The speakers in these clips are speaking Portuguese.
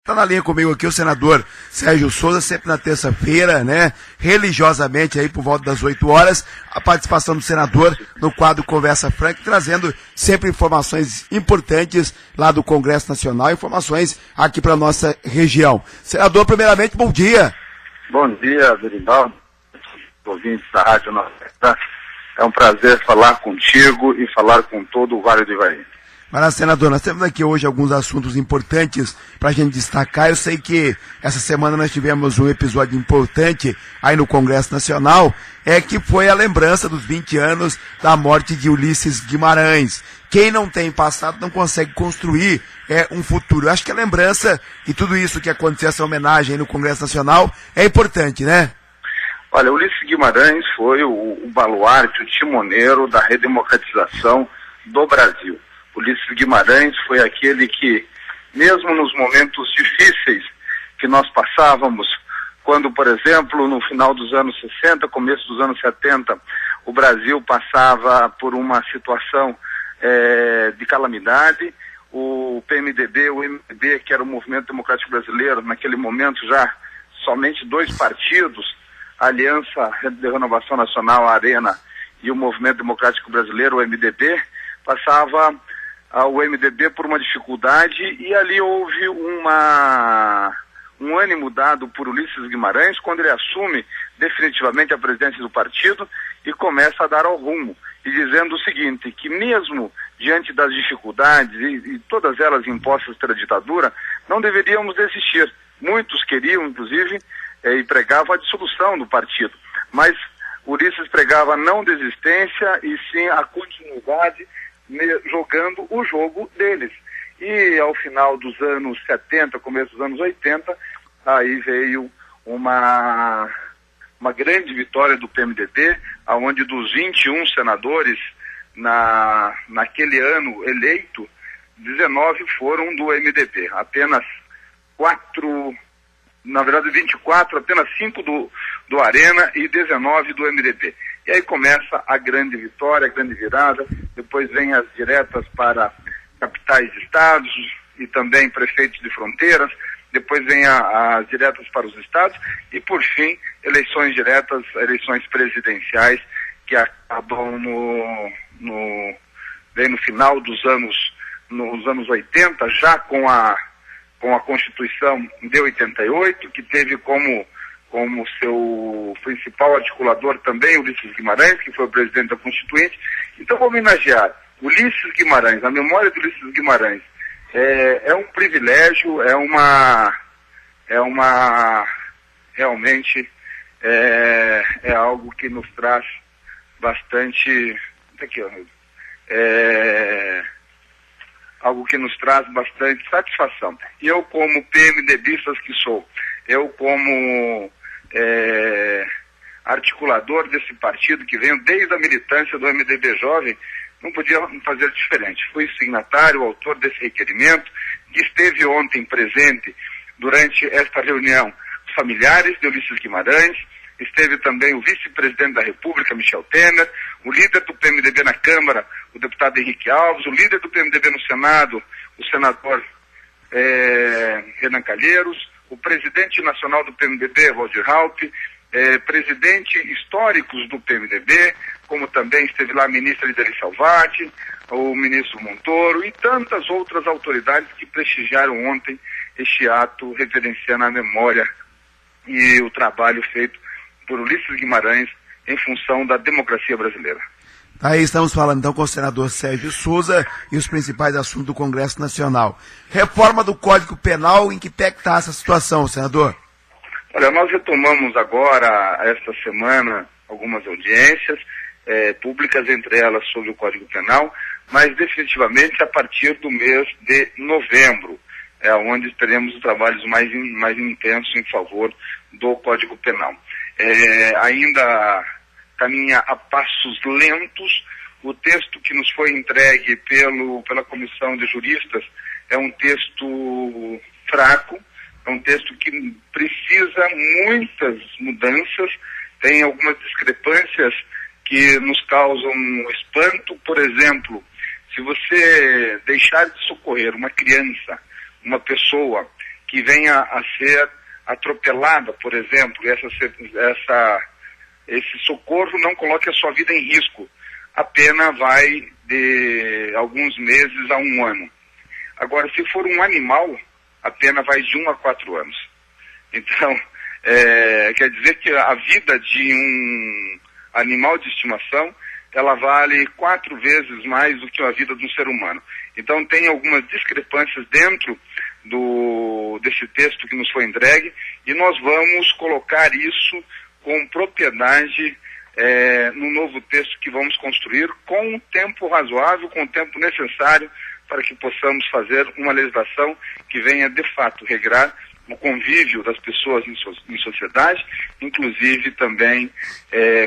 Está na linha comigo aqui o senador Sérgio Souza, sempre na terça-feira, né, religiosamente aí por volta das 8 horas, a participação do senador no quadro Conversa Franca, trazendo sempre informações importantes lá do Congresso Nacional, informações aqui para a nossa região. Senador, primeiramente, bom dia. Bom dia, Verivaldo, ouvintes da Rádio Nova. É um prazer falar contigo e falar com todo o Vale do Ivaí. Mas, senador, nós temos aqui hoje alguns assuntos importantes para a gente destacar. Eu sei que essa semana nós tivemos um episódio importante aí no Congresso Nacional, que foi a lembrança dos 20 anos da morte de Ulisses Guimarães. Quem não tem passado não consegue construir um futuro. Eu acho que a lembrança e tudo isso que aconteceu, essa homenagem aí no Congresso Nacional, é importante, né? Olha, Ulisses Guimarães foi o baluarte, o timoneiro da redemocratização do Brasil. Ulisses Guimarães foi aquele que, mesmo nos momentos difíceis que nós passávamos, quando, por exemplo, no final dos anos 60, começo dos anos 70, o Brasil passava por uma situação de calamidade, o PMDB, o MDB, que era o Movimento Democrático Brasileiro, naquele momento já somente dois partidos, a Aliança de Renovação Nacional, a Arena, e o Movimento Democrático Brasileiro, o MDB, passava o MDB por uma dificuldade e ali houve um ânimo dado por Ulisses Guimarães quando ele assume definitivamente a presidência do partido e começa a dar ao rumo, e dizendo o seguinte, que mesmo diante das dificuldades e todas elas impostas pela ditadura, não deveríamos desistir. Muitos queriam, inclusive, e pregavam a dissolução do partido, mas Ulisses pregava a não desistência e sim a continuidade jogando o jogo deles. E ao final dos anos 70, começo dos anos 80, aí veio uma grande vitória do PMDB, onde dos 21 senadores naquele ano eleito, 19 foram do MDB, apenas 24, apenas 5 do Arena e 19 do MDB. E aí começa a grande vitória, a grande virada, depois vem as diretas para capitais de estados e também prefeitos de fronteiras, depois vem as diretas para os estados e, por fim, eleições diretas, eleições presidenciais, que acabam bem no final nos anos 80, já com a Constituição de 88, que teve como seu principal articulador também Ulisses Guimarães, que foi o presidente da Constituinte. Então, vou homenagear Ulisses Guimarães, a memória de Ulisses Guimarães. É um privilégio, realmente é algo que nos traz bastante, algo que nos traz bastante satisfação. E eu, como PMDBistas que sou, eu como articulador desse partido, que venho desde a militância do MDB Jovem, não podia fazer diferente. Fui signatário, autor desse requerimento, que esteve ontem presente durante esta reunião os familiares de Ulisses Guimarães, esteve também o vice-presidente da República, Michel Temer, o líder do PMDB na Câmara, o deputado Henrique Alves, o líder do PMDB no Senado, o senador Renan Calheiros, o presidente nacional do PMDB, Waldir Raupp, presidente históricos do PMDB, como também esteve lá a ministra Ideli Salvati, o ministro Montoro e tantas outras autoridades que prestigiaram ontem este ato reverenciando a memória e o trabalho feito por Ulisses Guimarães em função da democracia brasileira. Aí estamos falando então com o senador Sérgio Souza e os principais assuntos do Congresso Nacional. Reforma do Código Penal, em que pé que está essa situação, senador? Olha, nós retomamos agora, esta semana, algumas audiências públicas, entre elas sobre o Código Penal, mas definitivamente a partir do mês de novembro, onde teremos os trabalhos mais intensos em favor do Código Penal. Ainda caminha a passos lentos. O texto que nos foi entregue pela Comissão de Juristas é um texto fraco, é um texto que precisa muitas mudanças, tem algumas discrepâncias que nos causam espanto. Por exemplo, se você deixar de socorrer uma criança, uma pessoa que venha a ser atropelada, por exemplo, esse socorro não coloque a sua vida em risco. A pena vai de alguns meses a 1 ano. Agora, se for um animal, a pena vai de 1 a 4 anos. Então, quer dizer que a vida de um animal de estimação, ela vale 4 vezes mais do que a vida de um ser humano. Então, tem algumas discrepâncias dentro desse texto que nos foi entregue, e nós vamos colocar isso com propriedade no novo texto que vamos construir, com o tempo razoável, com o tempo necessário para que possamos fazer uma legislação que venha, de fato, regrar o convívio das pessoas em sociedade, inclusive também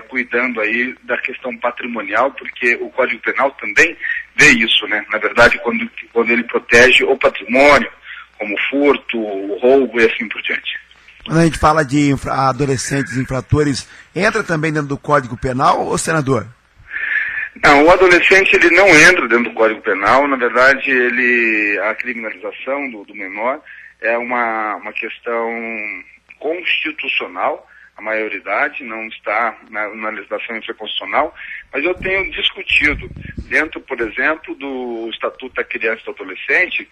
cuidando aí da questão patrimonial, porque o Código Penal também vê isso, né? Na verdade, quando ele protege o patrimônio, como furto, roubo e assim por diante. Quando a gente fala de adolescentes infratores, entra também dentro do Código Penal, ou senador? Não, o adolescente ele não entra dentro do Código Penal. Na verdade, a criminalização do menor é uma questão constitucional. A maioridade não está na legislação infraconstitucional, mas eu tenho discutido dentro, por exemplo, do Estatuto da Criança e do Adolescente,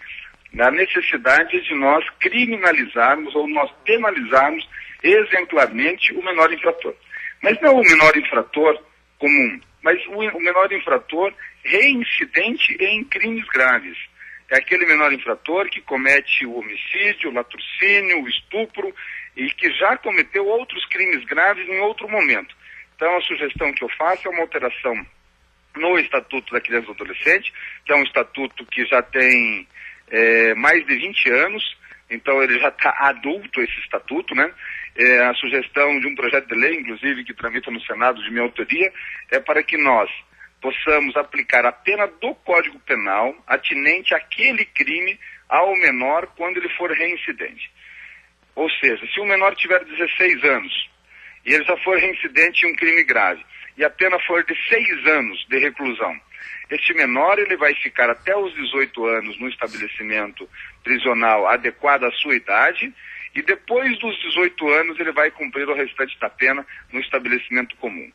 na necessidade de nós criminalizarmos ou nós penalizarmos exemplarmente o menor infrator. Mas não o menor infrator comum, mas o menor infrator reincidente em crimes graves. É aquele menor infrator que comete o homicídio, o latrocínio, o estupro e que já cometeu outros crimes graves em outro momento. Então a sugestão que eu faço é uma alteração no Estatuto da Criança e do Adolescente, que é um estatuto que já tem mais de 20 anos, então ele já está adulto, esse estatuto, né? A sugestão de um projeto de lei, inclusive, que tramita no Senado de minha autoria, é para que nós possamos aplicar a pena do Código Penal atinente àquele crime ao menor quando ele for reincidente. Ou seja, se o menor tiver 16 anos e ele já for reincidente em um crime grave e a pena for de 6 anos de reclusão, este menor ele vai ficar até os 18 anos no estabelecimento prisional adequado à sua idade, e depois dos 18 anos ele vai cumprir o restante da pena no estabelecimento comum.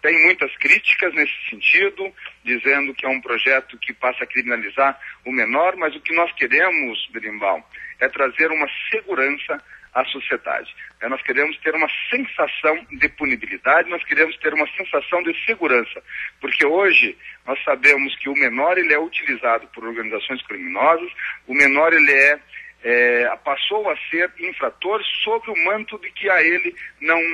Tem muitas críticas nesse sentido, dizendo que é um projeto que passa a criminalizar o menor, mas o que nós queremos, Berimbau, é trazer uma segurança à sociedade. Nós queremos ter uma sensação de punibilidade, nós queremos ter uma sensação de segurança, porque hoje nós sabemos que o menor ele é utilizado por organizações criminosas, o menor ele passou a ser infrator sob o manto de que a ele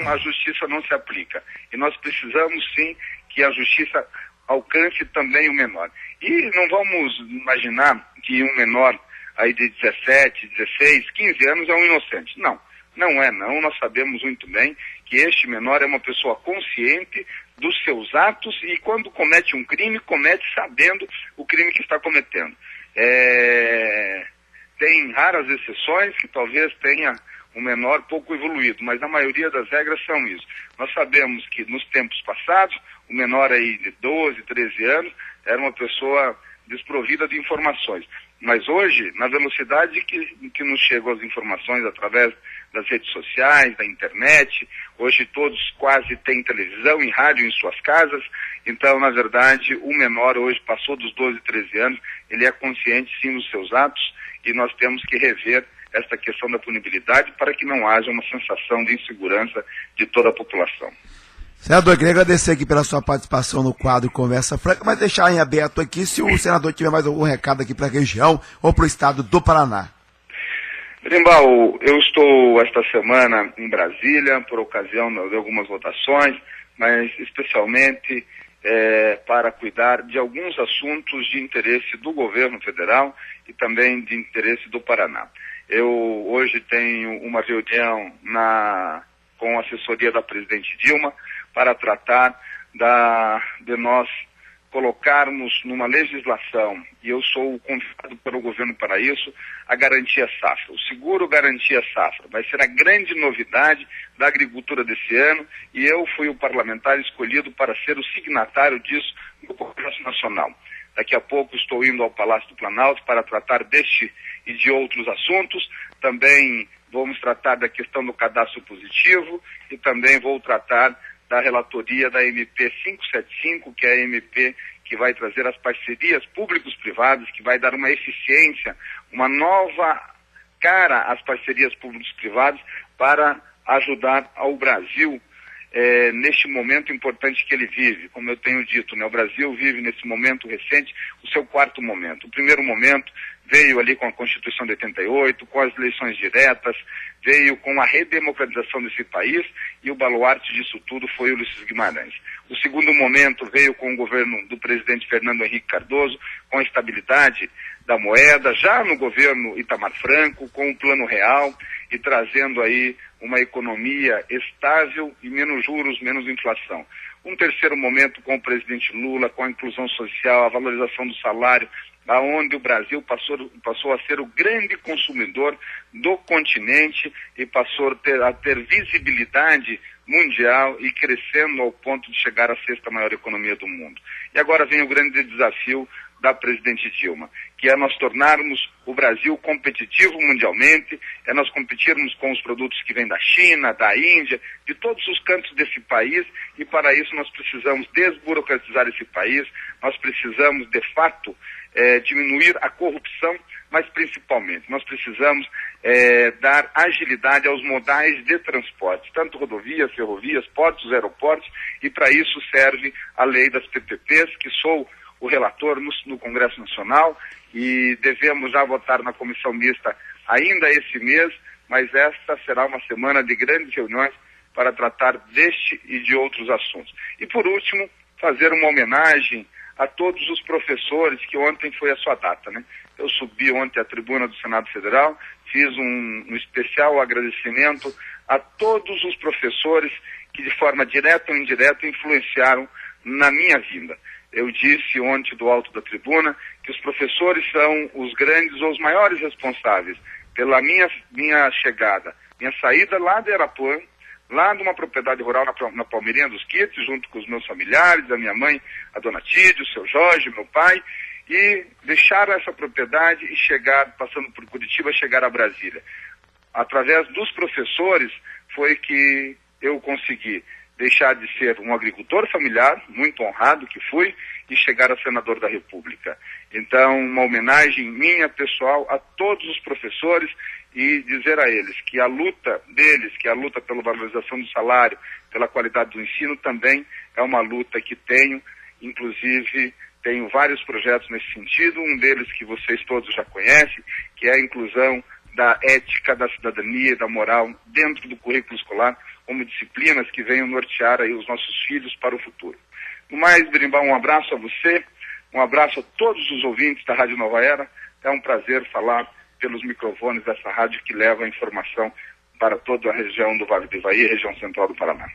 a justiça não se aplica. E nós precisamos sim que a justiça alcance também o menor. E não vamos imaginar que um menor aí de 17, 16, 15 anos é um inocente. Não, não é não. Nós sabemos muito bem que este menor é uma pessoa consciente dos seus atos e quando comete um crime, comete sabendo o crime que está cometendo. Tem raras exceções que talvez tenha um menor pouco evoluído, mas a maioria das regras são isso. Nós sabemos que nos tempos passados, o menor aí de 12, 13 anos era uma pessoa desprovida de informações. Mas hoje, na velocidade que nos chegam as informações através das redes sociais, da internet, hoje todos quase têm televisão e rádio em suas casas, então, na verdade, o menor hoje passou dos 12, 13 anos, ele é consciente sim dos seus atos e nós temos que rever esta questão da punibilidade para que não haja uma sensação de insegurança de toda a população. Senador, eu queria agradecer aqui pela sua participação no quadro Conversa Franca, mas deixar em aberto aqui se o senador tiver mais algum recado aqui para a região ou para o estado do Paraná. Berimbau, eu estou esta semana em Brasília por ocasião de algumas votações, mas especialmente para cuidar de alguns assuntos de interesse do governo federal e também de interesse do Paraná. Eu hoje tenho uma reunião com a assessoria da presidente Dilma para tratar de nós colocarmos numa legislação, e eu sou convidado pelo governo para isso, a garantia safra. O seguro garantia safra vai ser a grande novidade da agricultura desse ano, e eu fui o parlamentar escolhido para ser o signatário disso no Congresso Nacional. Daqui a pouco estou indo ao Palácio do Planalto para tratar deste e de outros assuntos. Também vamos tratar da questão do cadastro positivo e também vou tratar da relatoria da MP 575, que é a MP que vai trazer as parcerias públicos-privadas, que vai dar uma eficiência, uma nova cara às parcerias públicos-privadas para ajudar ao Brasil neste momento importante que ele vive. Como eu tenho dito, né, o Brasil vive nesse momento recente o seu quarto momento. O primeiro momento veio ali com a Constituição de 88, com as eleições diretas, veio com a redemocratização desse país e o baluarte disso tudo foi o Ulisses Guimarães. O segundo momento veio com o governo do presidente Fernando Henrique Cardoso, com a estabilidade da moeda, já no governo Itamar Franco, com o Plano Real e trazendo aí uma economia estável e menos juros, menos inflação. Um terceiro momento com o presidente Lula, com a inclusão social, a valorização do salário, aonde o Brasil passou a ser o grande consumidor do continente e passou a ter visibilidade mundial e crescendo ao ponto de chegar à sexta maior economia do mundo. E agora vem o grande desafio da presidente Dilma, que é nós tornarmos o Brasil competitivo mundialmente, é nós competirmos com os produtos que vêm da China, da Índia, de todos os cantos desse país, e para isso nós precisamos desburocratizar esse país, nós precisamos, de fato, diminuir a corrupção, mas principalmente nós precisamos dar agilidade aos modais de transporte, tanto rodovias, ferrovias, portos, aeroportos, e para isso serve a lei das PPPs, que sou o relator no Congresso Nacional e devemos já votar na comissão mista ainda esse mês, mas esta será uma semana de grandes reuniões para tratar deste e de outros assuntos. E por último, fazer uma homenagem a todos os professores, que ontem foi a sua data, né? Eu subi ontem à tribuna do Senado Federal, fiz um especial agradecimento a todos os professores que de forma direta ou indireta influenciaram na minha vinda. Eu disse ontem do alto da tribuna que os professores são os grandes ou os maiores responsáveis pela minha chegada, minha saída lá de Arapuã, lá numa propriedade rural na Palmeirinha dos Quites, junto com os meus familiares, a minha mãe, a dona Tídia, o seu Jorge, meu pai, e deixar essa propriedade e chegar, passando por Curitiba, chegar a Brasília. Através dos professores foi que eu consegui deixar de ser um agricultor familiar, muito honrado que fui, e chegar a senador da República. Então, uma homenagem minha, pessoal, a todos os professores e dizer a eles que a luta deles, que a luta pela valorização do salário, pela qualidade do ensino, também é uma luta que tenho, inclusive tenho vários projetos nesse sentido, um deles que vocês todos já conhecem, que é a inclusão da ética, da cidadania e da moral dentro do currículo escolar, como disciplinas que venham nortear aí os nossos filhos para o futuro. No mais, Berimbau, um abraço a você, um abraço a todos os ouvintes da Rádio Nova Era. É um prazer falar pelos microfones dessa rádio que leva a informação para toda a região do Vale do Ivaí, região central do Paraná.